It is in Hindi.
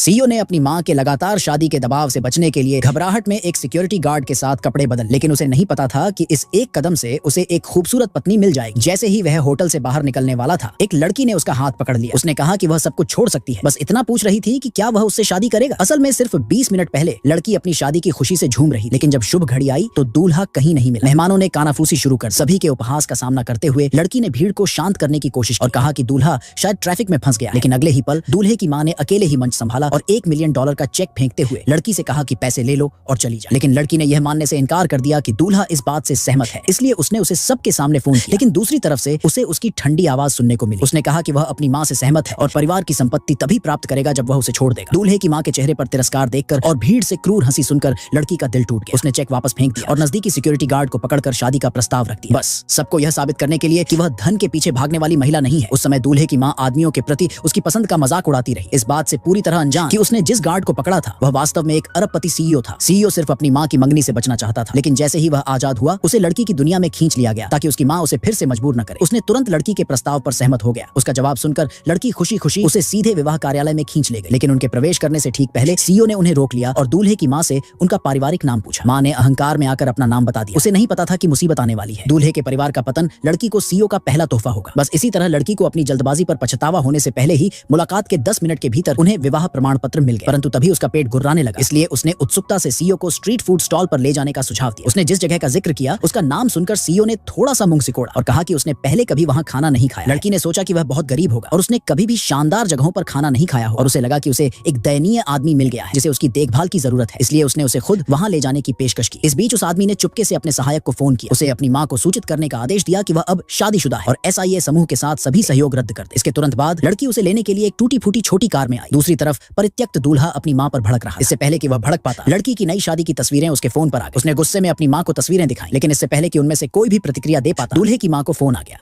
सीईओ ने अपनी मां के लगातार शादी के दबाव से बचने के लिए घबराहट में एक सिक्योरिटी गार्ड के साथ कपड़े बदल, लेकिन उसे नहीं पता था कि इस एक कदम से उसे एक खूबसूरत पत्नी मिल जाएगी। जैसे ही वह होटल से बाहर निकलने वाला था, एक लड़की ने उसका हाथ पकड़ लिया। उसने कहा कि वह सब कुछ छोड़ सकती है, बस इतना पूछ रही थी कि क्या वह उससे शादी करेगा। असल में सिर्फ 20 मिनट पहले लड़की अपनी शादी की खुशी से झूम रही, लेकिन जब शुभ घड़ी आई तो दूल्हा कहीं नहीं मिला। मेहमानों ने कानाफूसी शुरू कर सभी के उपहास का सामना करते हुए लड़की ने भीड़ को शांत करने की कोशिश और कहा कि दूल्हा शायद ट्रैफिक में फंस गया। लेकिन अगले ही पल दूल्हे की मां ने अकेले ही मंच संभाला और $1 मिलियन का चेक फेंकते हुए लड़की से कहा कि पैसे ले लो और चली जा। लेकिन लड़की ने यह मानने से इनकार कर दिया कि दूल्हा इस बात से सहमत है, इसलिए उसने उसे सबके सामने फोन किया। लेकिन दूसरी तरफ से उसे उसकी ठंडी आवाज सुनने को मिली। उसने कहा कि वह अपनी मां से सहमत है और परिवार की संपत्ति तभी प्राप्त करेगा जब वह उसे छोड़ देगा। दूल्हे की मां के चेहरे पर तिरस्कार देखकर और भीड़ से क्रूर हंसी सुनकर लड़की का दिल टूट गया। उसने चेक वापस फेंक दिया और नजदीकी सिक्योरिटी गार्ड को पकड़कर शादी का प्रस्ताव रख दिया, बस सबको यह साबित करने के लिए कि वह धन के पीछे भागने वाली महिला नहीं है। उस समय दूल्हे की मां आदमियों के प्रति उसकी पसंद का मजाक उड़ाती रही, इस बात से पूरी तरह अनजान कि उसने जिस गार्ड को पकड़ा था वह वास्तव में एक अरबपति सीईओ था। सीईओ सिर्फ अपनी मां की मंगनी से बचना चाहता था, लेकिन जैसे ही वह आजाद हुआ उसे लड़की की दुनिया में खींच लिया गया ताकि उसकी मां उसे फिर से मजबूर न करे। उसने तुरंत लड़की के प्रस्ताव पर सहमत हो गया। उसका जवाब सुनकर लड़की खुशी खुशी उसे सीधे विवाह कार्यालय में खींच ले गई। लेकिन उनके प्रवेश करने से ठीक पहले सीईओ ने उन्हें रोक लिया और दूल्हे की मां से उनका पारिवारिक नाम पूछा। मां ने अहंकार में आकर अपना नाम बता दिया। उसे नहीं पता था कि मुसीबत आने वाली है। दूल्हे के परिवार का पतन लड़की को सीईओ का पहला तोहफा होगा। बस इसी तरह लड़की को अपनी जल्दबाजी पर पछतावा होने से पहले ही मुलाकात के 10 मिनट के भीतर उन्हें विवाह प्रमाण पत्र मिल गया। परंतु तभी उसका पेट गुर्राने लगा, इसलिए उसने उत्सुकता से सीईओ को स्ट्रीट फूड स्टॉल पर ले जाने का सुझाव दिया। उसने जिस जगह का जिक्र किया उसका नाम सुनकर सीईओ ने थोड़ा सा मुंह सिकोड़ा और कहा कि उसने पहले कभी वहां खाना नहीं खाया। लड़की ने सोचा कि वह बहुत गरीब होगा और उसने कभी भी शानदार जगहों पर खाना नहीं खाया हो और उसे लगा कि उसे एक दयनीय आदमी मिल गया है जिसे उसकी देखभाल की जरूरत है, इसलिए उसने उसे खुद वहां ले जाने की पेशकश की। इस बीच उस आदमी ने चुपके से अपने सहायक को फोन किया, उसे अपनी मां को सूचित करने का आदेश दिया कि वह अब शादीशुदा है और एसआईए समूह के साथ सभी सहयोग रद्द कर दे। इसके तुरंत बाद लड़की उसे लेने के लिए एक टूटी फूटी छोटी कार में आई। दूसरी तरफ परित्यक्त दूल्हा अपनी मां पर भड़क रहा। इससे पहले कि वह भड़क पाता, लड़की की नई शादी की तस्वीरें उसके फोन पर आ गई। उसने गुस्से में अपनी मां को तस्वीरें दिखाई, लेकिन इससे पहले कि उनमें से कोई भी प्रतिक्रिया दे पाता दूल्हे की मां को फोन आ गया।